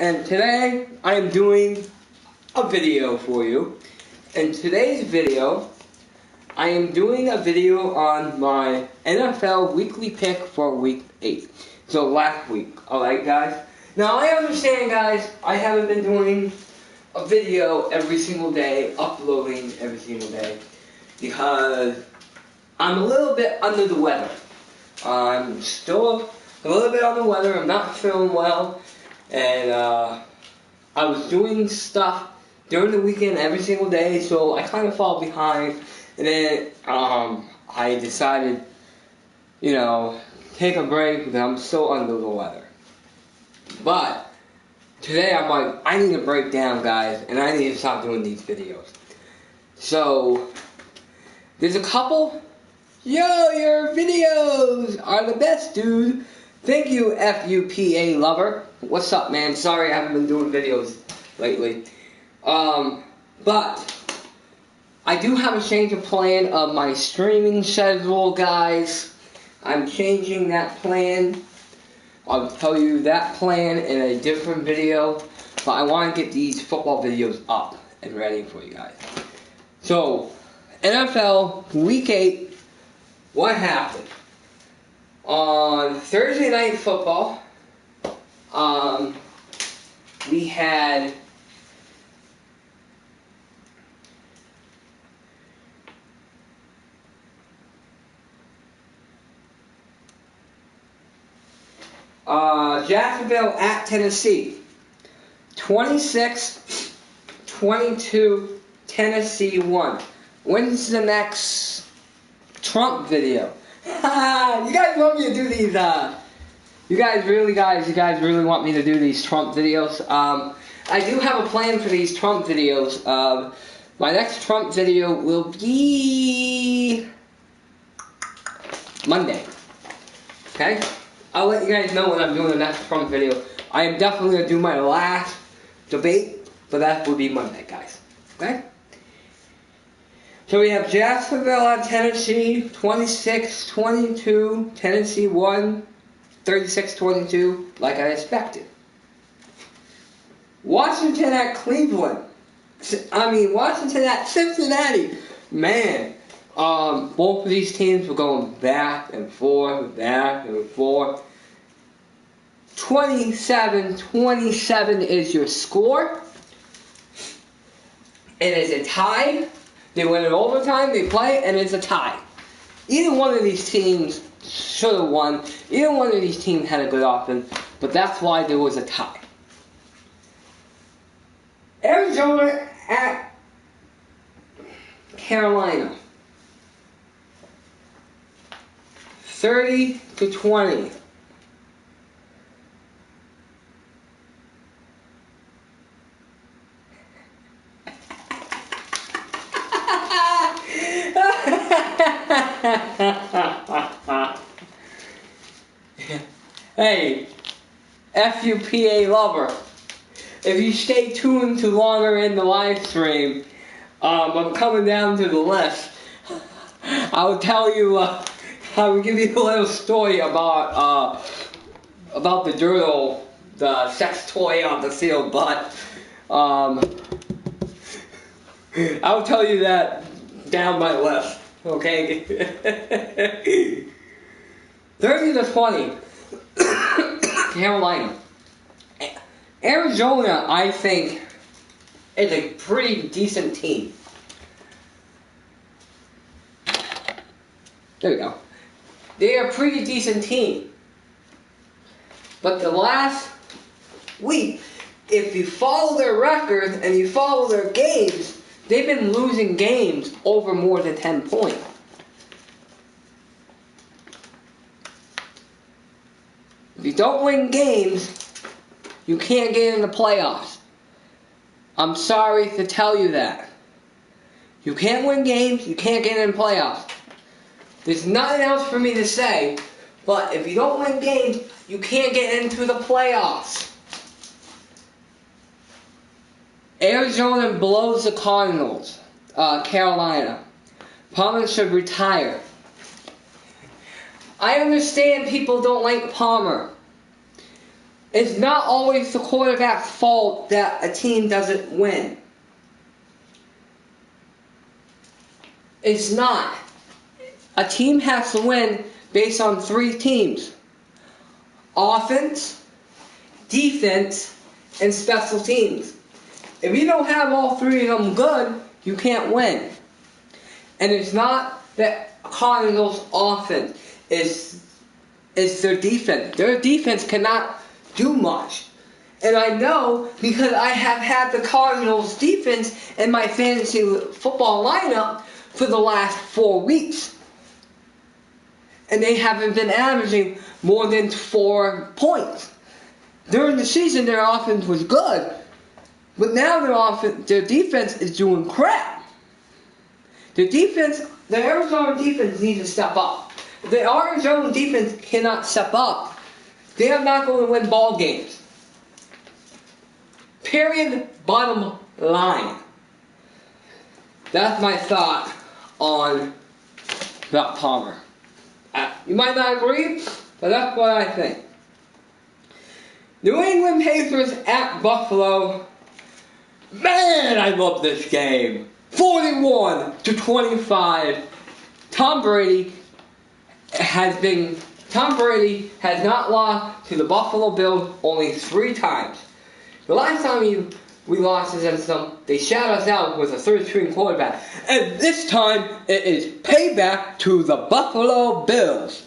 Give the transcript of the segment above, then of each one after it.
and today I am doing a video for you. In today's video, I am doing a video on my NFL weekly pick for week 8. So last week, alright guys? Now I understand guys, I haven't been doing a video every single day, uploading every single day, because I'm a little bit under the weather. I'm still a little bit under the weather, I'm not feeling well, and I was doing stuff during the weekend every single day, so I kind of fall behind, and then I decided, take a break because I'm still under the weather. But today I'm like, I need to break down guys, and I need to stop doing these videos. So, there's a couple. Yo, your videos are the best, dude. Thank you, FUPA lover. What's up, man? Sorry I haven't been doing videos lately. But I do have a change of plan of my streaming schedule, guys. I'm changing that plan. I'll tell you that plan in a different video. But I want to get these football videos up and ready for you guys. So, NFL Week 8. What happened? On Thursday Night Football, we had Jacksonville at Tennessee. 26-22, Tennessee won. When's the next Trump video? You guys want me to do these, you guys really want me to do these Trump videos? I do have a plan for these Trump videos. My next Trump video will be Monday. Okay? I'll let you guys know when I'm doing the next Trump video. I am definitely going to do my last debate, but that will be Monday, guys. Okay? So we have Jacksonville at Tennessee, 26-22. Tennessee won, 36-22, like I expected. Washington at Cleveland. Washington at Cincinnati. Man, both of these teams were going back and forth, 27-27 is your score. It is a tie. They win in overtime, they play, and it's a tie. Either one of these teams should have won. Either one of these teams had a good offense, but that's why there was a tie. Arizona at Carolina. 30-20. Hey, FUPA lover, if you stay tuned to longer in the live stream, I'm coming down to the list. I will tell you, I will give you a little story about the dirtle, the sex toy on the field, but I'll tell you that down my list. Okay? 30-20. Carolina. Arizona, I think, is a pretty decent team. There we go. They are a pretty decent team. But the last week, if you follow their record and you follow their games, they've been losing games over more than 10 points. If you don't win games, you can't get in the playoffs. I'm sorry to tell you that. You can't win games, you can't get in the playoffs. There's nothing else for me to say, but if you don't win games, you can't get into the playoffs. Arizona blows the Cardinals. Carolina. Palmer should retire. I understand people don't like Palmer. It's not always the quarterback's fault that a team doesn't win. It's not. A team has to win based on 3 teams. Offense, defense, and special teams. If you don't have all 3 of them good, you can't win. And it's not that Cardinals' offense, it's their defense. Their defense cannot do much. And I know because I have had the Cardinals' defense in my fantasy football lineup for the last 4 weeks. And they haven't been averaging more than 4 points. During the season, their offense was good. But now their defense is doing crap. The Arizona defense needs to step up. If the Arizona defense cannot step up, they are not going to win ball games. Period. Bottom line. That's my thought on Brett Palmer. You might not agree, but that's what I think. New England Patriots at Buffalo. Man, I love this game. 41-25. Tom Brady has not lost to the Buffalo Bills only 3 times. The last time we lost against them, they shut us out with a 3rd-string quarterback. And this time, it is payback to the Buffalo Bills.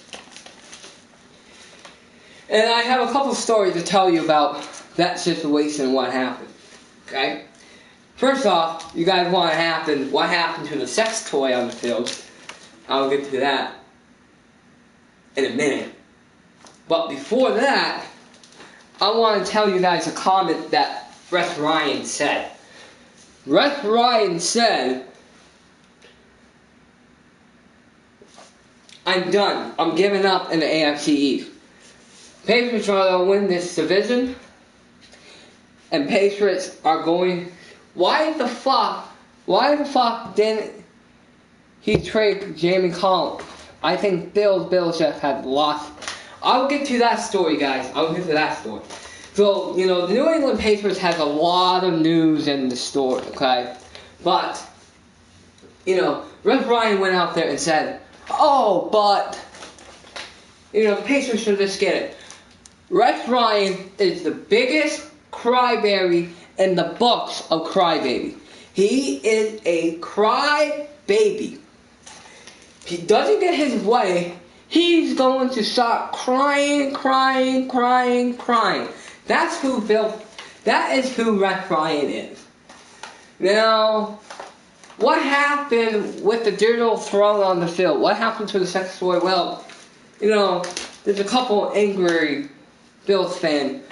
And I have a couple stories to tell you about that situation and what happened. Okay? First off, you guys want what happened to the sex toy on the field. I'll get to that in a minute. But before that, I want to tell you guys a comment that Rex Ryan said. Rex Ryan said, I'm done. I'm giving up in the AFC East. Patriots are going to win this division. And Patriots are going... Why the fuck didn't he trade Jamie Collins? I think Bills just had lost. I'll get to that story, guys. So, the New England Patriots has a lot of news in the story, okay? But, Rex Ryan went out there and said, the Patriots should just get it. Rex Ryan is the biggest crybaby in the books of crybaby. He is a crybaby. If he doesn't get his way, he's going to start crying. That is who Rex Ryan is. Now, what happened with the digital throne on the field? What happened to the sex toy? Well, there's a couple angry Bills fans,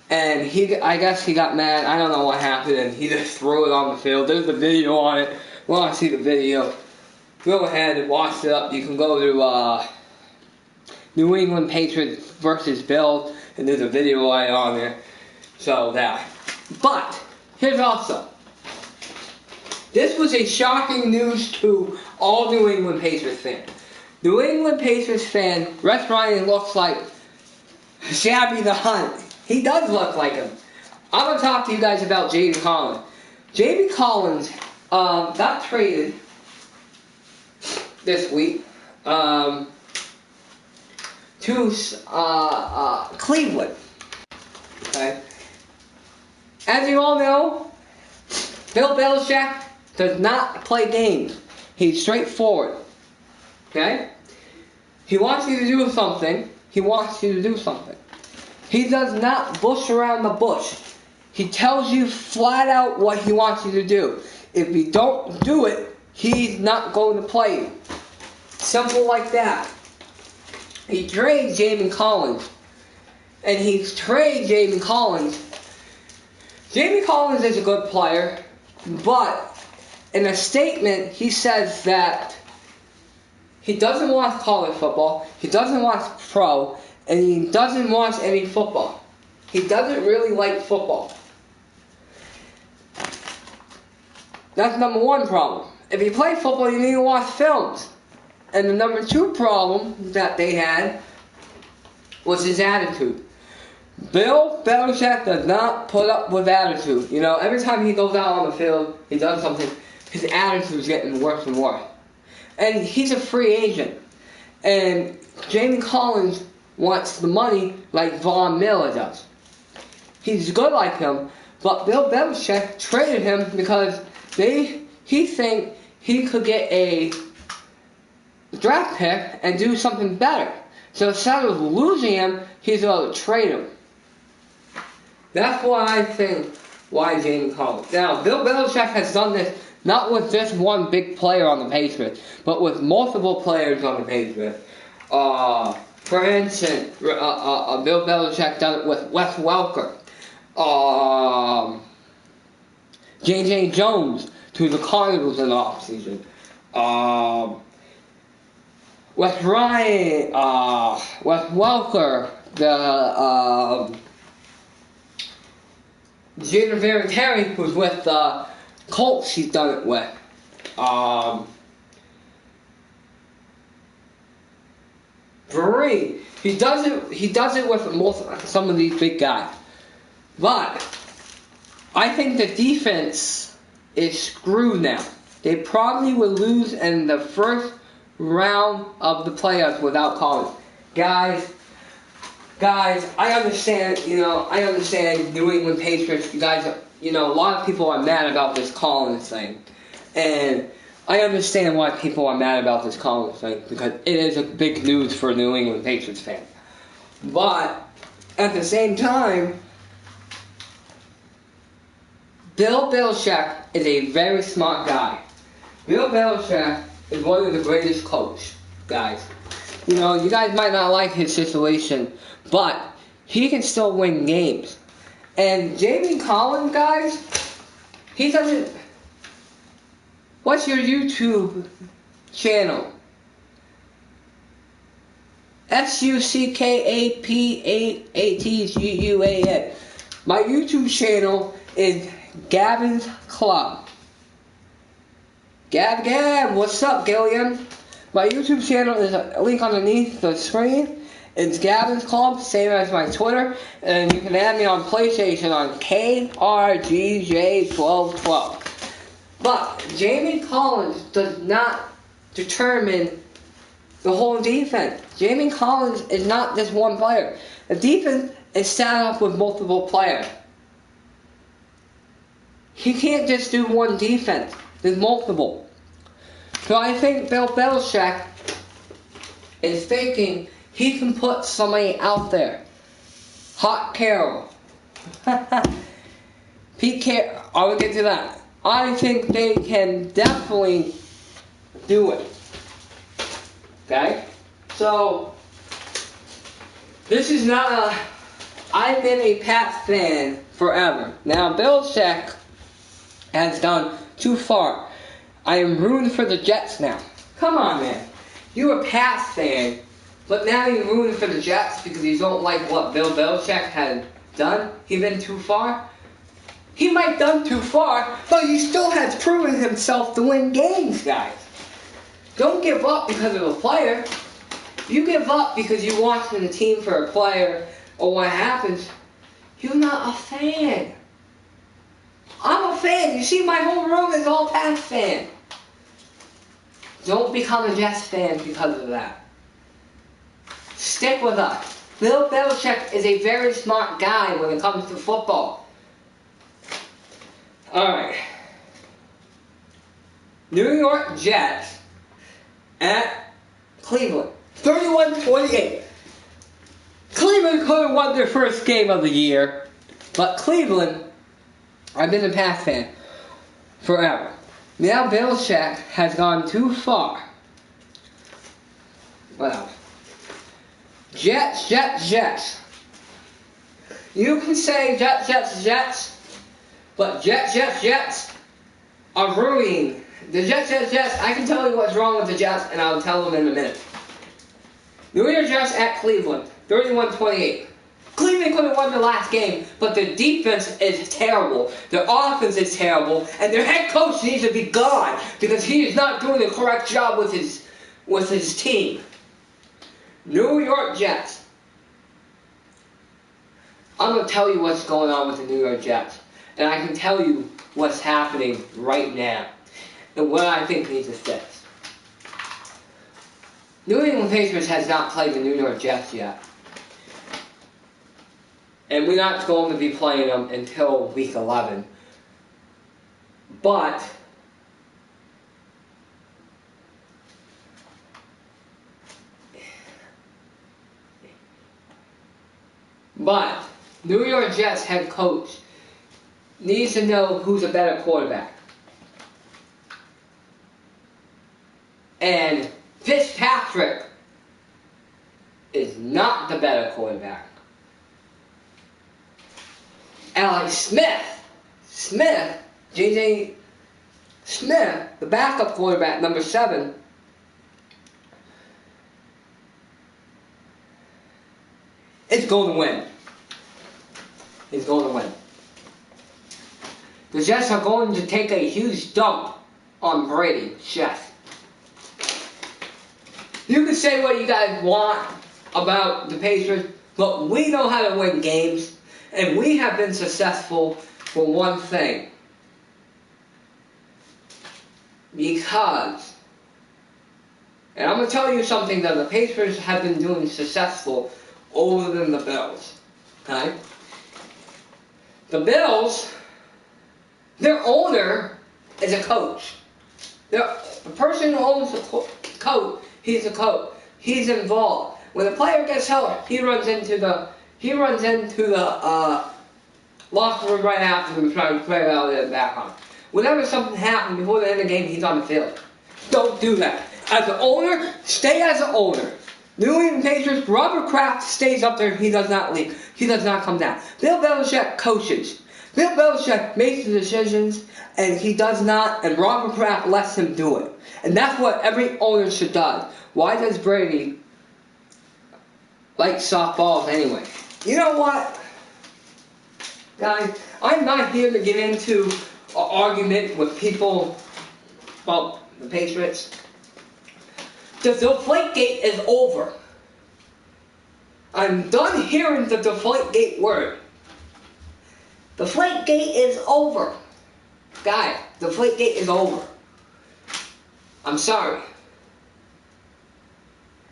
and I guess he got mad. I don't know what happened, and he just threw it on the field. There's a video on it. Want to see the video? Go ahead and watch it up. You can go to New England Patriots versus Bills, and there's a video right on there. So that. But here's also. This was a shocking news to all New England Patriots fans. New England Patriots fan, Rex Ryan looks like Shabby the Hunt. He does look like him. I'm going to talk to you guys about J.B. Collins. J.B. Collins got traded this week to Cleveland. Okay. As you all know, Bill Belichick does not play games. He's straightforward. Okay? He wants you to do something. He does not bush around the bush. He tells you flat out what he wants you to do. If you don't do it, he's not going to play you. Simple like that. He trades Jamie Collins. And he's traded Jamie Collins. Jamie Collins is a good player, but in a statement, he says that he doesn't watch college football, he doesn't watch pro, and he doesn't watch any football. He doesn't really like football. That's number 1 problem. If you play football, you need to watch films. And the number 2 problem that they had was his attitude. Bill Belichick does not put up with attitude. You know, every time he goes out on the field, he does something, his attitude is getting worse and worse. And he's a free agent. And Jamie Collins wants the money like Von Miller does. He's good like him, but Bill Belichick traded him because he think he could get a draft pick and do something better. So instead of losing him, he's going to trade him. That's why I think why Jamie Collins. Now, Bill Belichick has done this not with just one big player on the Patriots, but with multiple players on the Patriots. For instance, Bill Belichick done it with Wes Welker. J.J. Jones to the Cardinals in the offseason. Wes Ryan, Wes Welker, the Jaden Terry, who's with the Colts, he's done it with. Bree, he does it with some of these big guys. But I think the defense is screwed now. They probably will lose in the first round of the playoffs without Collins. Guys, I understand, I understand New England Patriots, you guys, a lot of people are mad about this Collins thing. And I understand why people are mad about this Collins thing, because it is a big news for New England Patriots fans. But, at the same time, Bill Belichick is a very smart guy. Bill Belichick is one of the greatest coaches, guys. You guys might not like his situation, but he can still win games. And Jamie Collins, guys, he doesn't... What's your YouTube channel? SUCKAPATGUAN. My YouTube channel is Gavin's Club. Gav, what's up, Gillian? My YouTube channel is a link underneath the screen. It's Gavin's Club, same as my Twitter. And you can add me on PlayStation on KRGJ1212. But Jamie Collins does not determine the whole defense. Jamie Collins is not just one player. The defense is set up with multiple players. He can't just do one defense. There's multiple. So I think Bill Belichick is thinking he can put somebody out there. Hot Carroll. Pete Carroll. I will get to that. I think they can definitely do it. Okay? So, this is not a... I've been a Pats fan forever. Now, Belichick has gone too far. I am rooting for the Jets now. Come on, man. You're a Pats fan, but now you're rooting for the Jets because you don't like what Bill Belichick had done? He been too far? He might have done too far, but he still has proven himself to win games, guys. Don't give up because of a player. You give up because you watching the team for a player or what happens. You're not a fan. I'm a fan. You see, my whole room is all Pats fan. Don't become a Jets fan because of that. Stick with us. Bill Belichick is a very smart guy when it comes to football. Alright. New York Jets at Cleveland. 31-28. Cleveland could have won their first game of the year, but Cleveland, I've been a Pats fan forever. Now Belichick has gone too far. Well, Jets. You can say Jets, but Jets are ruining. The Jets, I can tell you what's wrong with the Jets, and I'll tell them in a minute. New York Jets at Cleveland, 31-28. Cleveland could have won the last game, but their defense is terrible. Their offense is terrible, and their head coach needs to be gone because he is not doing the correct job with his team. New York Jets. I'm going to tell you what's going on with the New York Jets. And I can tell you what's happening right now. And what I think needs to fix. New England Patriots has not played the New York Jets yet. And we're not going to be playing them until week 11. But New York Jets head coach needs to know who's a better quarterback. And Fitzpatrick is not the better quarterback. Alex J.J. Smith, the backup quarterback, number 7, is going to win. He's going to win. The Jets are going to take a huge dump on Brady, chef. You can say what you guys want about the Patriots, but we know how to win games, and we have been successful for one thing. Because, and I'm going to tell you something that the Patriots have been doing successful over than the Bills. Okay? The Bills, their owner is a coach. The person who owns the coach, he's a coach. He's involved. When a player gets hurt, he runs into the locker room right after him trying to play out in the background. Whenever something happens before the end of the game, he's on the field. Don't do that. As an owner, stay as an owner. New England Patriots, Robert Kraft stays up there. He does not leave. He does not come down. Bill Belichick coaches. Bill Belichick makes the decisions, and he does not, and Robert Kraft lets him do it. And that's what every owner should do. Why does Brady like softballs anyway? You know what, guys? I'm not here to get into an argument with people about the Patriots. The Deflategate is over. I'm done hearing the Deflategate word. Deflategate is over. Guys, Deflategate is over. I'm sorry.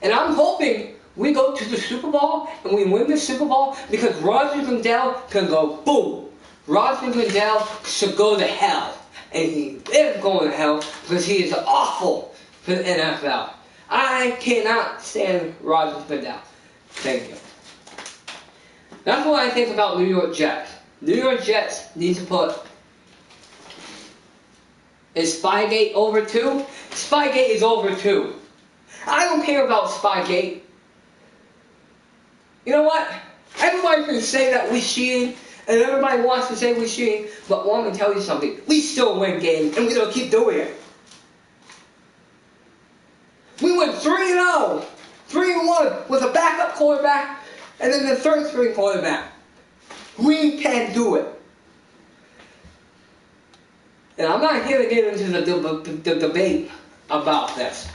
And I'm hoping we go to the Super Bowl and we win the Super Bowl because Roger Goodell can go boom. Roger Goodell should go to hell. And he is going to hell because he is awful for the NFL. I cannot stand Roger Goodell. Thank you. That's what I think about New York Jets. New York Jets need to put... Is Spygate over too? Spygate is over too. I don't care about Spygate. You know what? Everybody can say that we cheating, and everybody wants to say we cheating, but I want to tell you something. We still win games, and we're going to keep doing it. We went 3-0, 3-1 with a backup quarterback, and then the third string quarterback. We can do it. And I'm not here to get into the debate about this.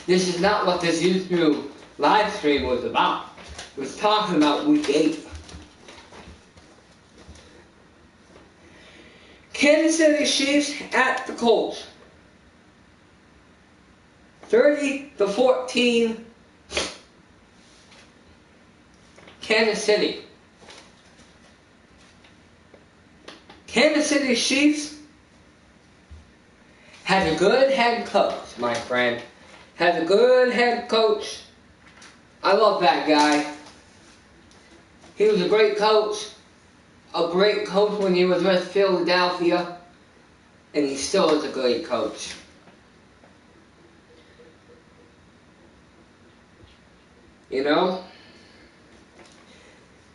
This is not what this YouTube live stream was about. It was talking about week 8. Kansas City Chiefs at the Colts. 30-14. Kansas City. Kansas City Chiefs has a good head coach, my friend. Has a good head coach. I love that guy. He was a great coach. A great coach when he was with Philadelphia. And he still is a great coach. You know?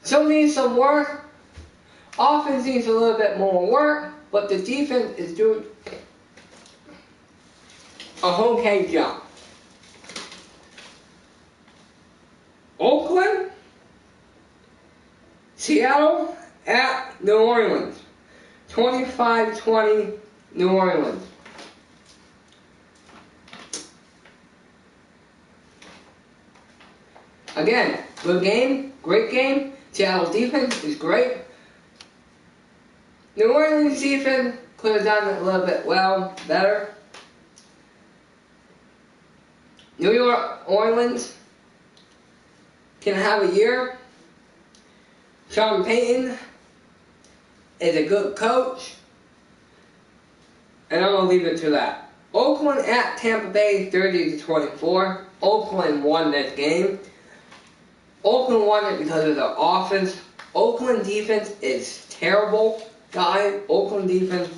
Some needs some work. Offense needs a little bit more work. But the defense is doing a okay job. Oakland, Seattle at New Orleans. 25-20 New Orleans. Again, good game, great game. Seattle defense is great. New Orleans defense could have done it a little bit better. New Orleans can have a year. Sean Payton is a good coach. And I'm going to leave it to that. Oakland at Tampa Bay, 30-24. Oakland won this game. Oakland won it because of their offense. Oakland defense is terrible, guys. Oakland defense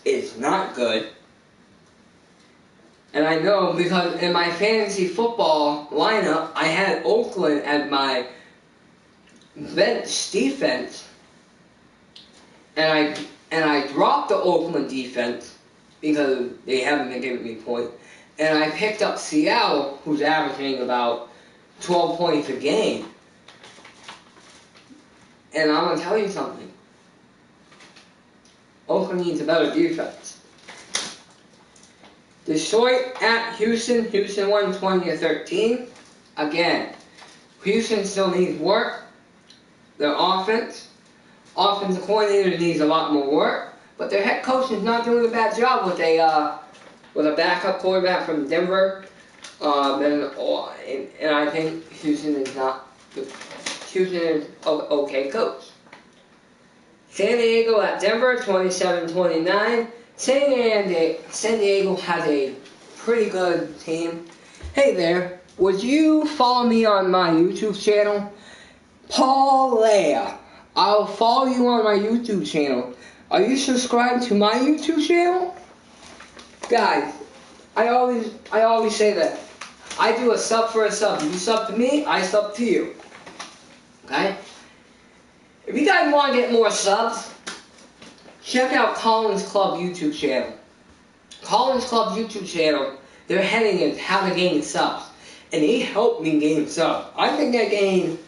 is not good. And I know because in my fantasy football lineup, I had Oakland as my bench defense. And I dropped the Oakland defense because they haven't been giving me points. And I picked up Seattle, who's averaging about 12 points a game. And I'm going to tell you something. Oakland needs a better defense. Detroit at Houston. Houston won 20-13. Again, Houston still needs work. Their offensive coordinator needs a lot more work. But their head coach is not doing a bad job with a backup quarterback from Denver. And I think Houston is okay coach. San Diego at Denver, 27-29. San Diego has a pretty good team. Hey there, would you follow me on my YouTube channel? Paul Leah. I'll follow you on my YouTube channel. Are you subscribed to my YouTube channel? Guys, I always say that. I do a sub for a sub. You sub to me, I sub to you. Okay? If you guys want to get more subs, check out Colin's Club YouTube channel. Colin's Club YouTube channel, their heading is how to gain subs. And he helped me gain subs. I think I gained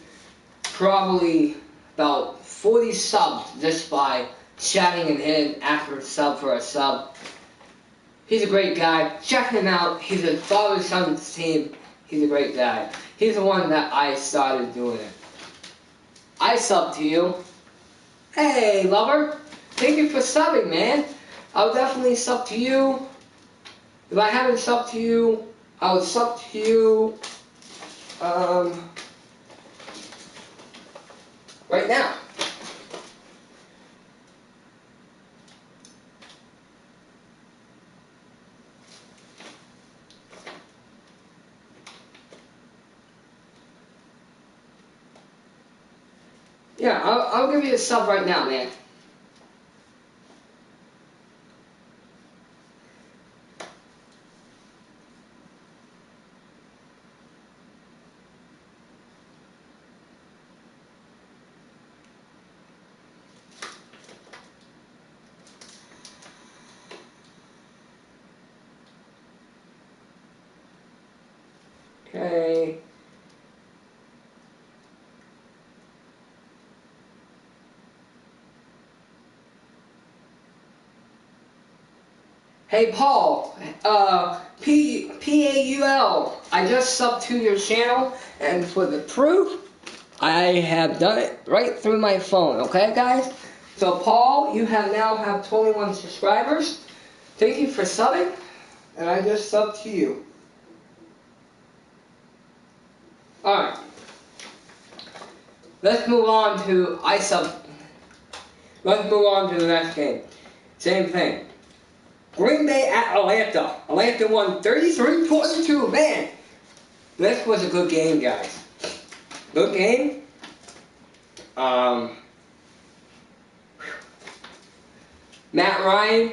probably about 40 subs just by chatting and hitting after a sub for a sub. He's a great guy. Check him out. He's a father-son's team. He's a great guy. He's the one that I started doing it. I sub to you. Hey, lover. Thank you for subbing, man. I'll definitely sub to you. If I haven't subbed to you, I'll sub to you right now. Yeah, I'll give you a sub right now, man. Okay. Hey Paul, Paul, I just subbed to your channel, and for the proof, I have done it right through my phone, okay guys? So Paul, you now have 21 subscribers. Thank you for subbing, and I just subbed to you. Alright, let's move on to Let's move on to the next game. Same thing. Green Bay at Atlanta. Atlanta won 33-22. Man, this was a good game, guys. Good game. Matt Ryan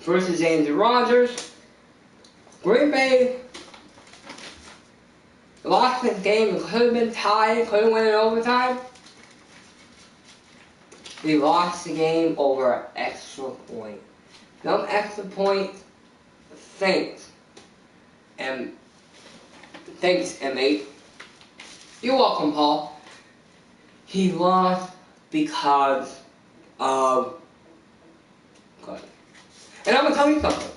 versus Aaron Rodgers. Green Bay lost this game. It could have been tied. Could have won in overtime. They lost the game over an extra point. No extra point. Thanks, M8. You're welcome, Paul. He lost because of God. And I'm gonna tell you something.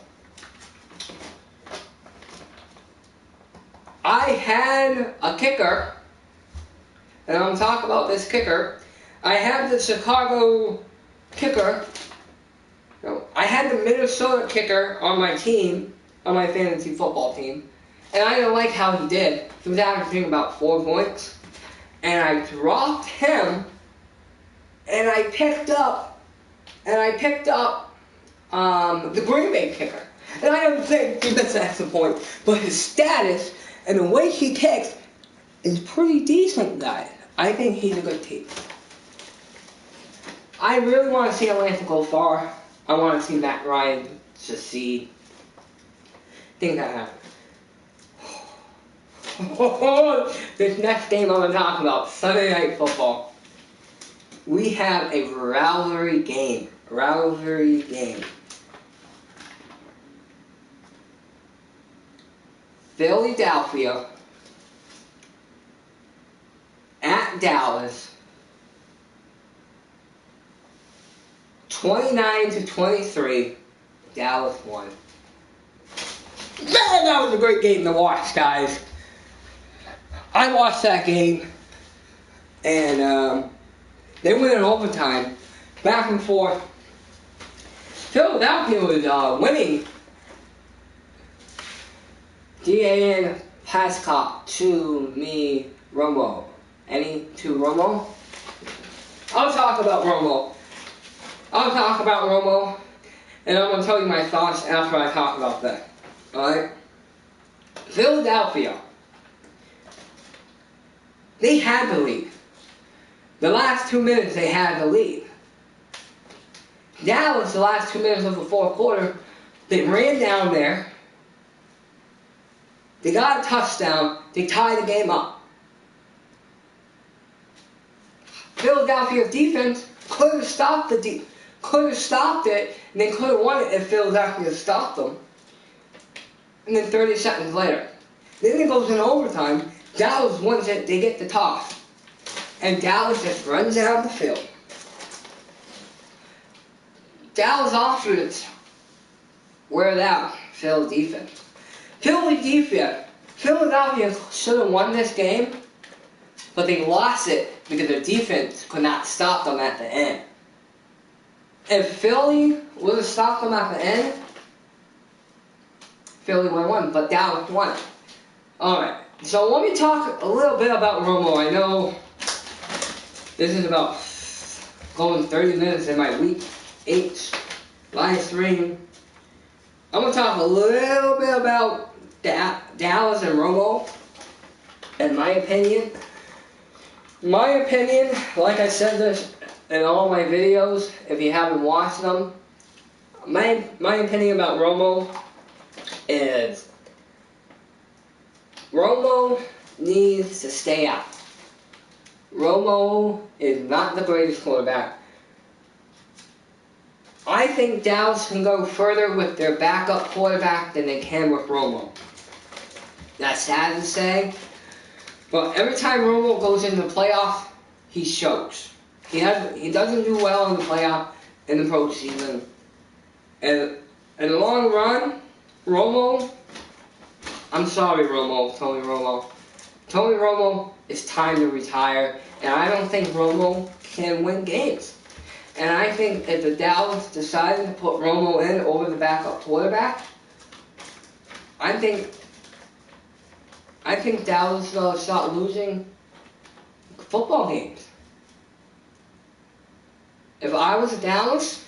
I had a kicker and I'm talking about this kicker. I have the Chicago kicker. No, I had the Minnesota kicker on my team, on my fantasy football team, and I didn't like how he did. He was averaging about 4 points, and I dropped him, and I picked up the Green Bay kicker. And I don't think he missed an extra point, but his status and the way he kicks is pretty decent, guys. I think he's a good team. I really want to see Atlanta go far. I want to see Matt Ryan succeed. I think that happens. This next game I'm going to talk about, Sunday Night Football. We have a rivalry game. Philadelphia at Dallas. 29-23, Dallas won. Man, that was a great game to watch, guys. I watched that game, and they went in overtime, back and forth. Philadelphia was winning. D.A.N. Pascott to me, Romo. Any to Romo? I'll talk about Romo, and I'm going to tell you my thoughts after I talk about that. Alright? Philadelphia. They had the lead. The last 2 minutes they had the lead. Dallas, the last 2 minutes of the fourth quarter, they ran down there. They got a touchdown. They tied the game up. Philadelphia's defense could have stopped it, and they could have won it if Philadelphia stopped them. And then 30 seconds later, then it goes in overtime. Dallas wins it. They get the toss, and Dallas just runs down the field. Dallas offense wear that Philly defense. Philadelphia should have won this game, but they lost it because their defense could not stop them at the end. If Philly would have stopped them at the end, Philly would have won, but Dallas won. Alright, so let me talk a little bit about Romo. I know this is about going 30 minutes in my week 8 live stream. I'm going to talk a little bit about Dallas and Romo, in my opinion. My opinion, like I said this in all my videos, if you haven't watched them, my opinion about Romo is Romo needs to stay out. Romo is not the greatest quarterback. I think Dallas can go further with their backup quarterback than they can with Romo. That's sad to say, but every time Romo goes into the playoff, he chokes. He doesn't do well in the playoff, in the postseason. And in the long run, Romo, I'm sorry Tony Romo, it's time to retire, and I don't think Romo can win games. And I think if the Dallas decided to put Romo in over the backup quarterback, I think Dallas will start losing football games. If I was Dallas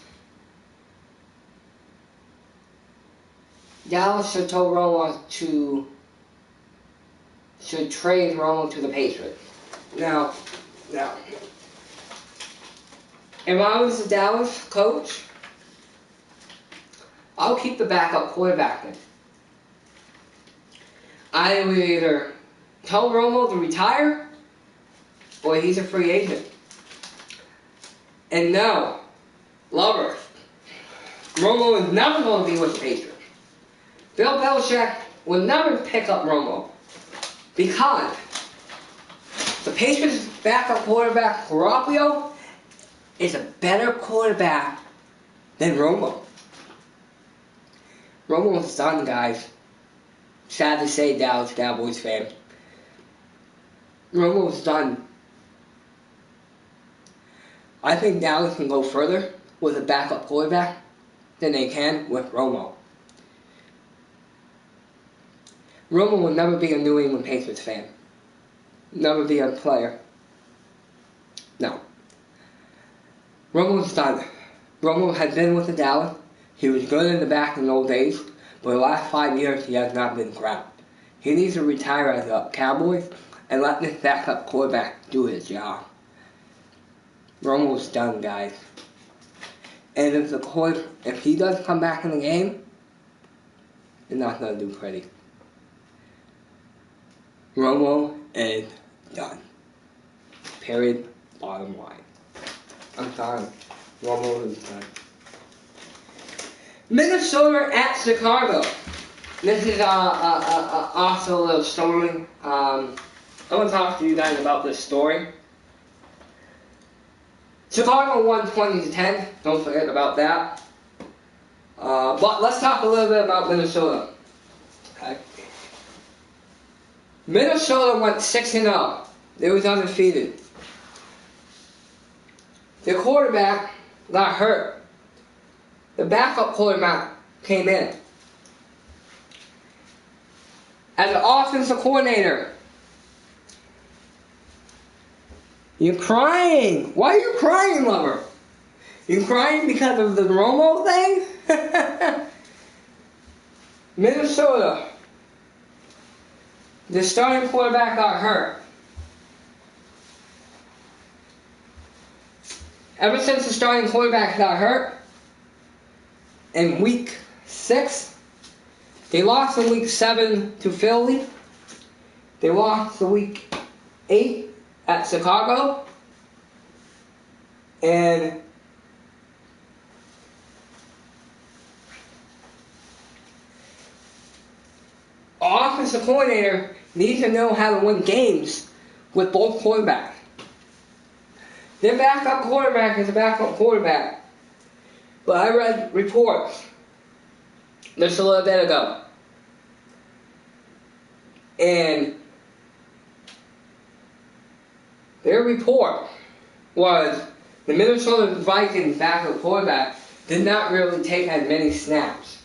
should tell Romo should trade Romo to the Patriots. Now, if I was the Dallas coach, I'll keep the backup quarterback in. I would either tell Romo to retire, or he's a free agent. And no, lovers, Romo is never going to be with the Patriots. Bill Belichick will never pick up Romo, because the Patriots' backup quarterback, Garoppolo, is a better quarterback than Romo. Romo is done, guys. Sad to say, Dallas Cowboys fan. Romo is done. I think Dallas can go further with a backup quarterback than they can with Romo. Romo will never be a New England Patriots fan. Never be a player. No. Romo's done. Romo has been with the Dallas. He was good in the back in those days, but the last 5 years he has not been crap. He needs to retire as a Cowboy and let this backup quarterback do his job. Romo's done, guys. And if he does come back in the game, it's not going to do pretty. Romo is done. Period. Bottom line. I'm sorry. Romo is done. Minnesota at Chicago. This is also a little story. I want to talk to you guys about this story. Chicago won 20-10. Don't forget about that. But let's talk a little bit about Minnesota. Okay. Minnesota went 6-0. They was undefeated. The quarterback got hurt. The backup quarterback came in. As an offensive coordinator, you're crying. Why are you crying, lover? You crying because of the Romo thing? Minnesota. The starting quarterback got hurt. Ever since the starting quarterback got hurt, in week 6, they lost in week 7 to Philly. They lost in week 8 at Chicago. And offensive coordinator needs to know how to win games with both quarterbacks. Their backup quarterback is a backup quarterback. But I read reports just a little bit ago. And their report was the Minnesota Vikings backup quarterback did not really take as many snaps.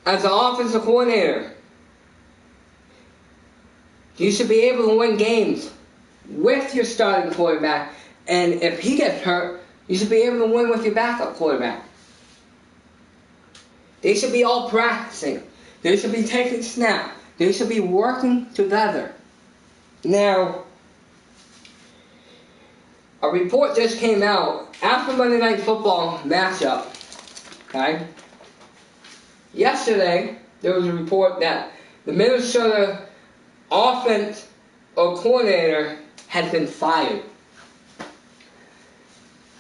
As an offensive coordinator, you should be able to win games with your starting quarterback, and if he gets hurt, you should be able to win with your backup quarterback. They should be all practicing. They should be taking snaps. They should be working together. Now, a report just came out after Monday Night Football matchup. Okay? Yesterday, there was a report that the Minnesota offense or coordinator had been fired.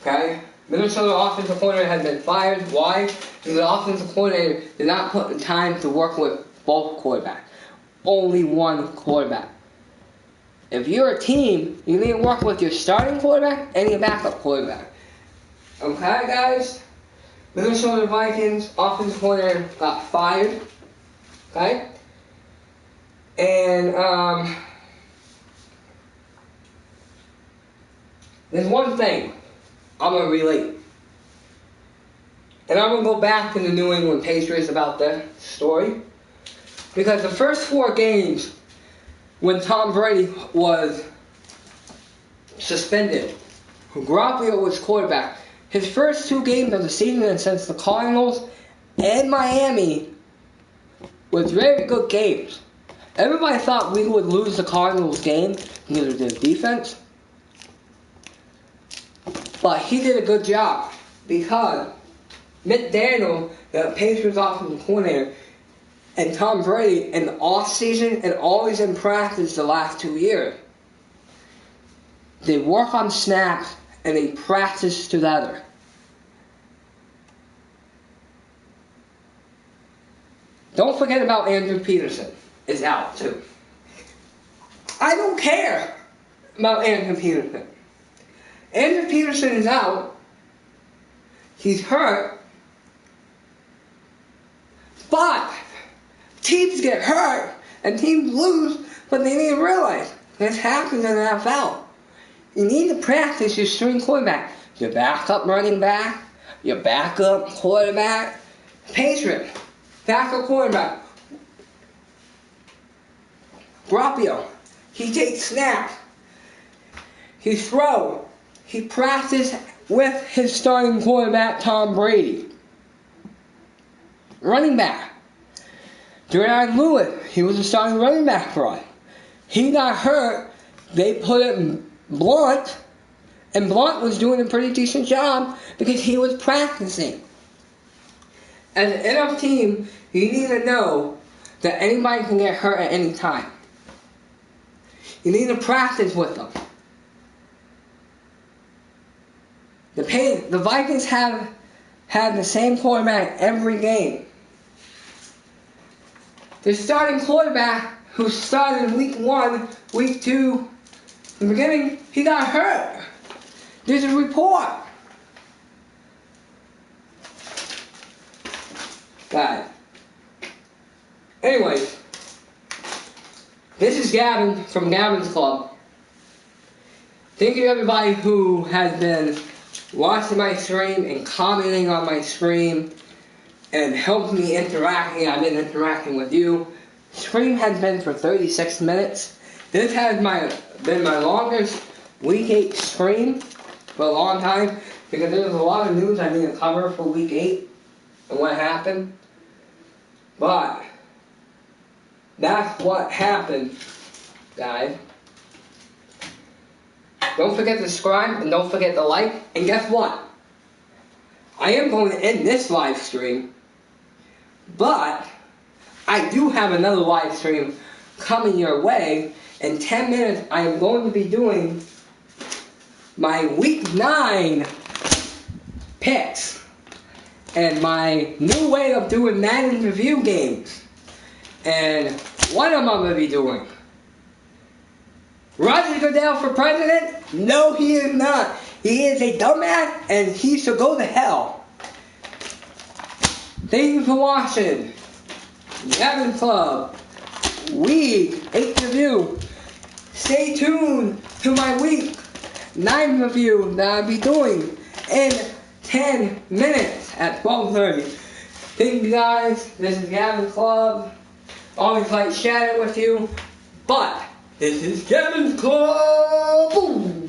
Okay? Minnesota offensive coordinator had been fired. Why? Because the offensive coordinator did not put the time to work with both quarterbacks. Only one quarterback. If you're a team, you need to work with your starting quarterback and your backup quarterback. Okay, guys? Minnesota Vikings offensive coordinator got fired. Okay? And, there's one thing I'm going to relate. And I'm going to go back to the New England Patriots about the story. Because the first 4 games, when Tom Brady was suspended, Garoppolo was quarterback. His first 2 games of the season against the Cardinals and Miami was very good games. Everybody thought we would lose the Cardinals game because of their defense. But he did a good job because McDaniel, the Patriots offensive coordinator, and Tom Brady in the off-season and always in practice the last 2 years, they work on snaps and they practice together. Don't forget about Andrew Peterson is out too. I don't care about Andrew Peterson. Andrew Peterson is out. He's hurt. But teams get hurt and teams lose, but they need to realize this happens in the NFL. You need to practice your starting quarterback. Your backup running back, your backup quarterback, Patriot, backup quarterback. Brapio, he takes snaps. He throws. He practiced with his starting quarterback, Tom Brady. Running back, Jordan Lewis, he was a starting running back for us. He got hurt. They put in Blunt, and Blunt was doing a pretty decent job because he was practicing. As an NFL team, you need to know that anybody can get hurt at any time. You need to practice with them. The Vikings have had the same quarterback every game. The starting quarterback who started week 1, week 2, in the beginning, he got hurt. There's a report. Guys. Anyways, this is Gavin from GavinClub. Thank you to everybody who has been watching my stream and commenting on my stream and helped me interacting. I've been interacting with you. Stream has been for 36 minutes. This has been my longest week 8 stream for a long time because there's a lot of news I need to cover for week 8 and what happened. But that's what happened, guys. Don't forget to subscribe and don't forget to like. And guess what? I am going to end this live stream, but I do have another live stream coming your way. In 10 minutes, I am going to be doing my week 9 picks and my new way of doing Madden Revew games. And what am I going to be doing? Roger Goodell for president? No, he is not. He is a dumbass, and he should go to hell. Thank you for watching. GavinClub, Week 8 Review. Stay tuned to my Week 9 review that I'll be doing in 10 minutes at 12:30. Thank you guys. This is GavinClub. Always like chatting with you, but this is GavinClub. Boom.